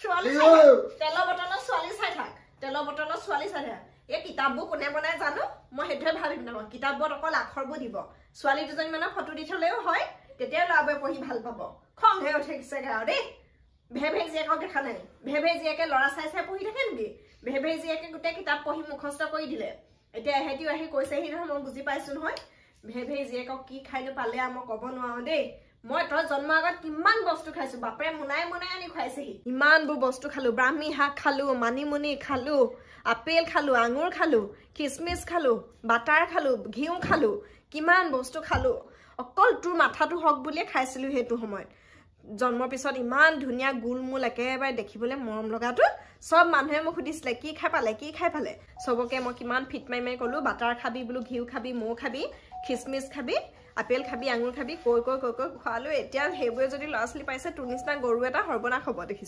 ছোৱালী চাই তেলৰ বটলৰ ছোৱালী চাই থাক তেলৰ বটলৰ ছোৱালী চাই থাক এই কিতাপবোৰ কোনে বনাই জানো মই সেইটোৱে ভাবিম নহয় কিতাপবোৰত অকল আখৰবোৰ দিব ছোৱালী দুজনী মানৰ ফটো দি থলেও হয় তেতিয়া ল'ৰাবোৰে পঢ়ি ভাল পাব খংহে উঠিছেগে আৰু দেই ভেভে জীয়েকক দেখা নাই ভেভে জীয়েকে ল'ৰা চাই চাই পঢ়ি থাকে নেকি ভেভে জীয়েকে গোটেই কিতাপ পঢ়ি মুখস্থ কৰি দিলে এতিয়া এহেঁতিও আহি কৈছেহি নহয় মই বুজি পাইছো নহয় ভেভে জীয়েকক কি খাইনো পালে মই ক'ব নোৱাৰো দেই মই তই জন্ম আগত কিমান বস্তু খাইছো বাপৰে মোনাই মোনাই আনি খুৱাইছেহি ইমানবোৰ বস্তু খালো ব্ৰাহ্মী শাক খালো মানিমুনি খালো আপেল খালো আঙুৰ খালো কিচমিচ খালো বাটাৰ খালো ঘিউ খালো কিমান বস্তু খালো অকল তোৰ মাথাটো হক বুলিয়ে খাইছিলো সেইটো সময়ত জন্মৰ পিছত ইমান ধুনীয়া গুলমুল একেবাৰে দেখিবলৈ মৰম লগাটো সব মানুহে মোক সুধিছিলে কি খাই পালে সবকে মই কিমান ফিট মাই মাই কলো বাটাৰ খাবি বুলো ঘিউ খাবি মৌ খাবি কিচমিচ খাবি আপেল খাবি আঙুৰ খাবি কৈ খোৱালো এতিয়া সেইবোৰে যদি ল'ৰা ছোৱালী পাইছে তোৰ নিচিনা গৰু এটা সৰ্বনাশ হ'ব দেখিছো